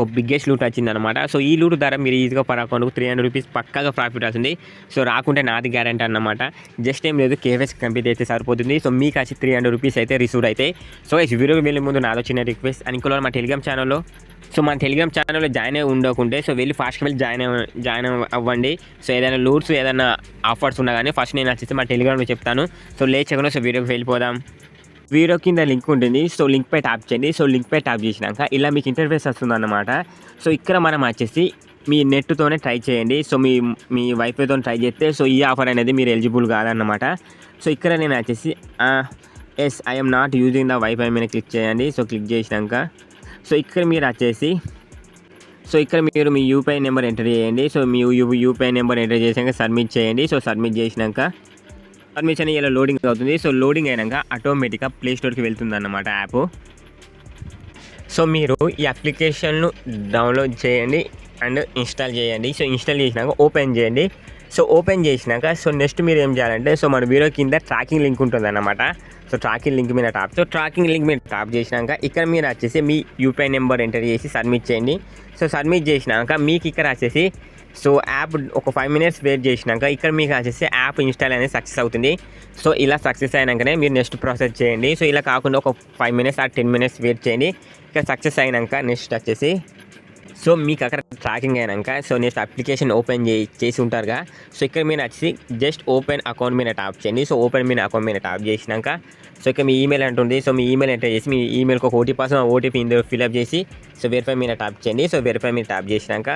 ఒక biggest loot వచ్చిందనమాట. So ఈ లూట్ ద్వారా మీరు ఈజీగా పర్ అకౌంట్‌కు 300 రూపీస్ పక్కాగా ప్రాఫిట్ వస్తుంది. సో రాకుంటే నాది గ్యారంటీ అన్నమాట. జస్ట్ ఏం లేదు, కేవైసీ కంప్లీట్ అయితే సరిపోతుంది. సో మీకు వచ్చి 300 రూపీస్ అయితే రిసీవ్డ్ అయితే. సో ఈ వీడియోకి వెళ్ళే ముందు నాదో చిన్న రిక్వెస్ట్. అండ్ ఇంకోలో మా టెలిగ్రామ్ ఛానల్‌లో మన టెలిగ్రామ్ ఛానల్‌లో జాయిన్ అయ్యి ఉండకుంటే సో వెళ్ళి ఫాస్ట్‌గా వెళ్ళి జాయిన్ అవ్వండి. సో ఏదైనా లూట్స్ ఏదైనా ఆఫర్స్ ఉన్నా కానీ ఫస్ట్ నేను వచ్చేసి మా టెలిగ్రామ్‌లో చెప్తాను. సో లేట్ చేయకుండా సో వీడియోకి వెళ్ళిపోదాం. వీడియో కింద లింక్ ఉంటుంది. సో లింక్పై ట్యాప్ చేయండి. సో లింక్పై ట్యాప్ చేసినాక ఇలా మీకు ఇంటర్ఫేస్ వస్తుందన్నమాట. సో ఇక్కడ మనం వచ్చేసి మీ నెట్తోనే ట్రై చేయండి. సో మీ వైఫైతో ట్రై చేస్తే సో ఈ ఆఫర్ అనేది మీరు ఎలిజిబుల్ కాదన్నమాట. సో ఇక్కడ నేను వచ్చేసి yes I'm not using the wifi మీద క్లిక్ చేయండి. సో క్లిక్ చేసినాక సో ఇక్కడ మీరు వచ్చేసి మీరు మీ యూపీఐ నెంబర్ ఎంటర్ చేయండి. సో మీ యూపీఐ నెంబర్ ఎంటర్ చేసాక సబ్మిట్ చేయండి. సో సబ్మిట్ చేసినాక పర్మిషన్ ఇలా లోడింగ్ అవుతుంది. సో లోడింగ్ అయినాక ఆటోమేటిక్గా ప్లే స్టోర్కి వెళ్తుంది అన్నమాట యాప్. సో మీరు ఈ అప్లికేషన్ను డౌన్లోడ్ చేయండి అండ్ ఇన్స్టాల్ చేయండి. సో ఇన్స్టాల్ చేసినాక ఓపెన్ చేయండి. సో ఓపెన్ చేసినాక సో నెక్స్ట్ మీరు ఏం చేయాలంటే సో మన వీడియో కింద ట్రాకింగ్ లింక్ ఉంటుంది అన్నమాట. సో ట్రాకింగ్ లింక్ మీద ట్రాకింగ్ లింక్ మీద ట్యాప్ చేసినాక ఇక్కడ మీరు వచ్చేసి మీ యూపీఐ నెంబర్ ఎంటర్ చేసి సబ్మిట్ చేయండి. సో సబ్మిట్ చేసినాక మీకు ఇక్కడ వచ్చేసి సో యాప్ ఒక 5 మినిట్స్ వెయిట్ చేసినాక ఇక్కడ మీకు వచ్చేసి యాప్ ఇన్స్టాల్ అనేది సక్సెస్ అవుతుంది. సో ఇలా సక్సెస్ అయినాకనే మీరు నెక్స్ట్ ప్రాసెస్ చేయండి. సో ఇలా కాకుండా ఒక 5 మినిట్స్ ఆ 10 మినిట్స్ వెయిట్ చేయండి. ఇక్కడ సక్సెస్ అయినాక నెక్స్ట్ వచ్చేసి సో మీకు అక్కడ ట్రాకింగ్ అయినాక సో నెక్స్ట్ అప్లికేషన్ ఓపెన్ చేసి ఉంటారుగా. సో ఇక్కడ మీరు వచ్చి జస్ట్ ఓపెన్ అకౌంట్ మీద ట్యాప్ చేయండి. సో ఓపెన్ మీద అకౌంట్ మీద ట్యాప్ చేసినాక సో ఇక్కడ మీ ఈమెయిల్ అంటుంది. సో మీ ఈమెయిల్ ఎంటర్ చేసి మీ ఈమెయిల్కి ఒక ఓటీపీ వస్తుంది. ఆ ఓటీపీ ఇందులో ఫిల్అప్ చేసి సో వెరిఫై మీద ట్యాప్ చేయండి. సో వెరిఫై మీద ట్యాప్ చేసినాక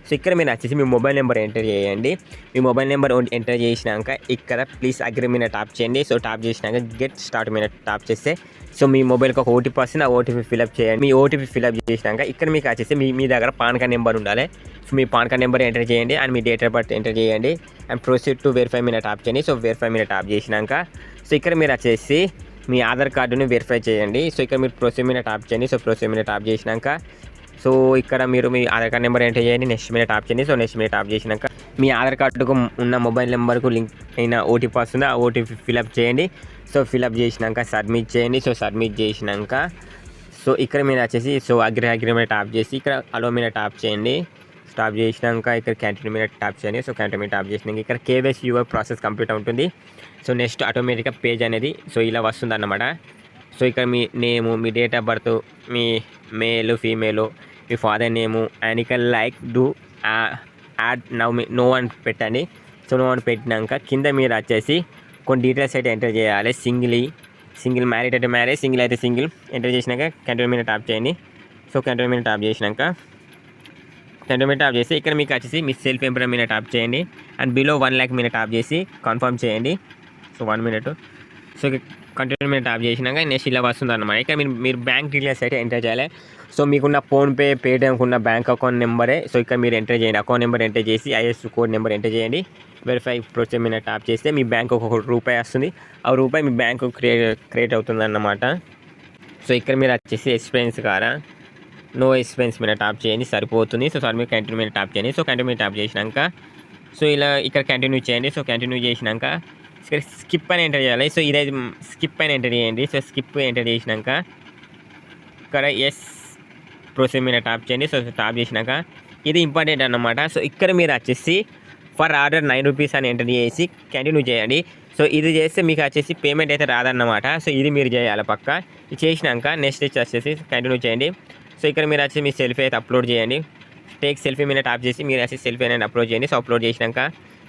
సో ఇక్కడ మీరు వచ్చేసి మీ మొబైల్ నెంబర్ ఎంటర్ చేయండి. మీ మొబైల్ నెంబర్ ఎంటర్ చేసినాక ఇక్కడ ప్లీజ్ అగ్రీ మీద ట్యాప్ చేయండి. సో ట్యాప్ చేసినాక గెట్ స్టార్ట్ మీద ట్యాప్ చేస్తే సో మీ మొబైల్కి ఒక ఓటీపీ వస్తుంది. ఆ ఓటీపీ ఫిల్అప్ చేయండి. మీ ఓటీపీ ఫిల్అప్ చేసినాక ఇక్కడ మీకు వచ్చేసి మీ దగ్గర పాన్ కార్డ్ నెంబర్ ఉండాలి. సో మీ పాన్ కార్డ్ నెంబర్ ఎంటర్ చేయండి and me date of birth enter చేయండి అండ్ ప్రొసీడ్ టు వెరిఫై మీద ట్యాప్ చేయండి. సో వెరిఫై మీద ట్యాప్ చేసినాక సో ఇక్కడ మీరు వచ్చేసి మీ ఆధార్ కార్డుని వెరిఫై చేయండి. సో ఇక్కడ మీరు ప్రొసీడ్ మీద ట్యాప్ చేయండి. సో ప్రొసీడ్ మీద ట్యాప్ చేసినాక సో ఇక్కడ మీరు మీ ఆధార్ కార్డ్ నెంబర్ ఎంటర్ చేయండి. నెక్స్ట్ మీద ట్యాప్ చేయండి. సో నెక్స్ట్ మీద ట్యాప్ చేసినాక మీ ఆధార్ కార్డుకు ఉన్న మొబైల్ నెంబర్కు లింక్ అయిన ఓటీపీ వస్తుంది. ఆ ఓటీపీ ఫిల్అప్ చేయండి. సో ఫిల్అప్ చేసినాక సబ్మిట్ చేయండి. సో సబ్మిట్ చేసినాక సో ఇక్కడ మీరు వచ్చేసి సో అగ్రి మీద ట్యాప్ చేసి ఇక్కడ అలో మీద ట్యాప్ చేయండి. స్టాప్ చేసినాక ఇక్కడ కంటిన్యూ మీద ట్యాప్ చేయండి. సో కంటిన్యూ మీద ట్యాప్ చేసినాక ఇక్కడ కేవైసీ యువర్ ప్రాసెస్ కంప్లీట్ ఉంటుంది. సో నెక్స్ట్ ఆటోమేటిక్గా పేజ్ అనేది సో ఇలా వస్తుంది అన్నమాట. సో ఇక్కడ మీ నేము, మీ డేట్ ఆఫ్ బర్త్, మీ మేలు ఫీమేలు, మీ ఫాదర్ నేము అండ్ ఇక్కడ లైక్ డూ యాడ్ నో అని పెట్టండి. సో నో అని పెట్టినాక కింద మీరు వచ్చేసి కొన్ని డీటెయిల్స్ అయితే ఎంటర్ చేయాలి. సింగిల్ మ్యారీడ్ అయితే మ్యారేజ్, సింగిల్ అయితే సింగిల్ ఎంటర్ చేసినాక కంటిన్యూ మీద ట్యాప్ చేయండి. సో కంటిన్యూ మీద ట్యాప్ చేసినాక ట్యాప్ చేసి ఇక్కడ మీకు వచ్చేసి మీ సెల్ఫ్ ఎంప్లాయ్ మీద ట్యాప్ చేయండి అండ్ బిలో 1 lakh మీద ట్యాప్ చేసి కన్ఫర్మ్ చేయండి. So 1 minute. సో కంటిన్యూ మీద ట్యాప్ చేసినాక నెక్స్ట్ ఇలా వస్తుంది అన్నమాట. ఇక్కడ మీరు బ్యాంక్ డీటెయిల్స్ అయితే ఎంటర్ చేయాలి. సో మీకున్న ఫోన్పే, పేటిఎంకి ఉన్న బ్యాంక్ అకౌంట్ నెంబరే సో ఇక్కడ మీరు ఎంటర్ చేయండి. అకౌంట్ నెంబర్ ఎంటర్ చేసి ఐఎస్ కోడ్ నెంబర్ ఎంటర్ చేయండి. వెరిఫై ప్రొసీడ్ మీద ట్యాప్ చేస్తే మీ బ్యాంకు ₹1 వస్తుంది. ఆ రూపాయి మీ బ్యాంకు క్రియేట్ అవుతుంది అన్నమాట. సో ఇక్కడ మీరు వచ్చేసి ఎక్స్పెన్స్ కారా నో ఎక్స్పెన్స్ మీద ట్యాప్ చేయండి సరిపోతుంది. సో సార్ మీరు కంటిన్యూ మీద ట్యాప్ చేయండి. సో కంటిన్యూ మీద ట్యాప్ చేసినాక సో ఇలా ఇక్కడ కంటిన్యూ చేయండి. సో కంటిన్యూ చేసినాక ఇక్కడ స్కిప్ అని ఎంటర్ చేయాలి. సో ఇదైతే స్కిప్ అని ఎంటర్ చేయండి. సో స్కిప్ ఎంటర్ చేసినాక ఇక్కడ ఎస్ ప్రొసీడ్ మీద ట్యాప్ చేయండి. సో ట్యాప్ చేసినాక ఇది ఇంపార్టెంట్ అన్నమాట. సో ఇక్కడ మీరు వచ్చేసి ఫర్ ఆర్డర్ ₹9 అని ఎంటర్ చేసి కంటిన్యూ చేయండి. సో ఇది చేస్తే మీకు వచ్చేసి పేమెంట్ అయితే రాదన్నమాట. సో ఇది మీరు చేయాలి పక్క. ఇది చేసినాక నెక్స్ట్ వచ్చేసి కంటిన్యూ చేయండి. సో ఇక్కడ మీరు వచ్చి మీ సెల్ఫీ అయితే అప్లోడ్ చేయండి. టేక్ సెల్ఫీ మీద ట్యాప్ చేసి మీరు వచ్చి సెల్ఫీ అనేది అప్లోడ్ చేయండి. సో అప్లోడ్ చేసినాక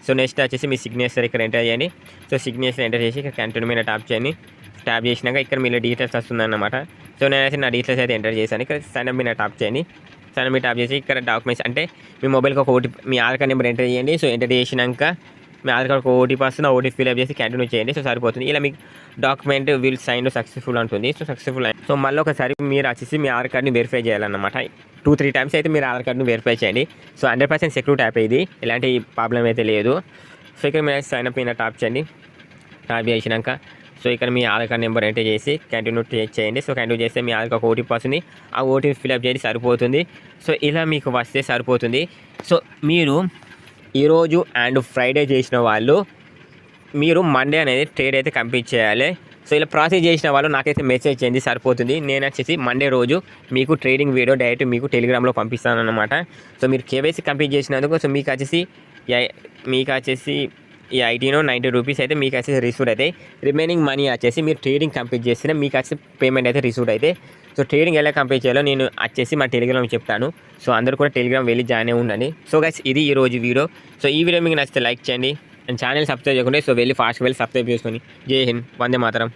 సో నెక్స్ట్ వచ్చేసి మీ సిగ్నేచర్ ఇక్కడ ఎంటర్ చేయండి. సో సిగ్నేచర్ ఎంటర్ చేసి ఇక్కడ కంటిన్యూ మీద ట్యాప్ చేయండి. ట్యాప్ చేసినాక ఇక్కడ మీరు డీటెయిల్స్ వస్తుందన్నమాట. సో నేనైతే నా డీటెయిల్స్ అయితే ఎంటర్ చేశాను. ఇక్కడ సైన్ అప్ మీద ట్యాప్ చేయండి. సైన్ అప్ మీద ట్యాప్ చేసి ఇక్కడ డాక్యుమెంట్స్ అంటే మీ మొబైల్కి ఒక ఓటీపీ, మీ ఆధార్ కార్డ్ నెంబర్ ఎంటర్ చేయండి. సో ఎంటర్ చేసినాక మీ ఆధార్ కార్డ్ ఒక ఓటీపీ వస్తుంది. ఆ ఓటీపీ ఫిల్అప్ చేసి కంటిన్యూ చేయండి. సో సరిపోతుంది. ఇలా మీకు డాక్యుమెంట్ విల్ సైన్ సక్సెస్ఫుల్ ఉంటుంది. సో సక్సెస్ఫుల్ అయింది. సో మళ్ళీ ఒకసారి మీరు వచ్చేసి మీ ఆధార్ కార్డ్ని వెరిఫై చేయాలన్నమాట. 2-3 times అయితే మీరు ఆధార్ కార్డ్ని వెరిఫై చేయండి. సో 100% సెక్యూర్ యాప్ ఇది, ఎలాంటి ప్రాబ్లం అయితే లేదు. సో ఇక్కడ మీరు సైన్ అప్ మీద ట్యాప్ చేయండి. ట్యాప్ చేసినాక సో ఇక్కడ మీ ఆధార్ కార్డ్ నెంబర్ ఎంటర్ చేసి కంటిన్యూ చేయండి. సో కంటిన్యూ చేస్తే మీ ఆధార్ కార్డ్ ఓటీపీ వస్తుంది. ఆ ఓటీపీ ఫిల్అప్ చేయండి సరిపోతుంది. సో ఇలా మీకు వస్తే సరిపోతుంది. సో మీరు ఈరోజు అండ్ ఫ్రైడే చేసిన వాళ్ళు మీరు మండే అనేది ట్రేడ్ అయితే కంప్లీట్ చేయాలి. సో ఇలా ప్రాసెస్ చేసిన వాళ్ళు నాకైతే మెసేజ్ చేయండి సరిపోతుంది. నేను వచ్చేసి మండే రోజు మీకు ట్రేడింగ్ వీడియో డైరెక్ట్ మీకు టెలిగ్రామ్లో పంపిస్తాను అన్నమాట. సో మీరు కేవైసీ కంప్లీట్ చేసినందుకు సో మీకు వచ్చేసి ఈ 90 రూపీస్ అయితే మీకు వచ్చేసి రిసీవ్ అయితే, రిమైనింగ్ మనీ వచ్చేసి మీరు ట్రేడింగ్ కంప్లీట్ చేస్తే మీకు వచ్చేసి పేమెంట్ అయితే రిసీవ్ అయితే. సో ట్రేడింగ్ ఎలా కంప్లీట్ చేయాలో నేను వచ్చేసి మా టెలిగ్రామ్ చెప్తాను. సో అందరూ కూడా టెలిగ్రామ్ వెళ్ళి జాయిన్ అయి ఉండండి. సో గైస్ ఇది ఈ రోజు వీడియో. సో ఈ వీడియో మీకు నచ్చితే లైక్ చేయండి అండ్ ఛానల్ సబ్స్క్రైబ్ చేయకుండా సో వెళ్ళి ఫాస్ట్గా వెళ్ళి సబ్స్క్రైబ్ చేసుకొని. జై హింద్, వందే మాతరం.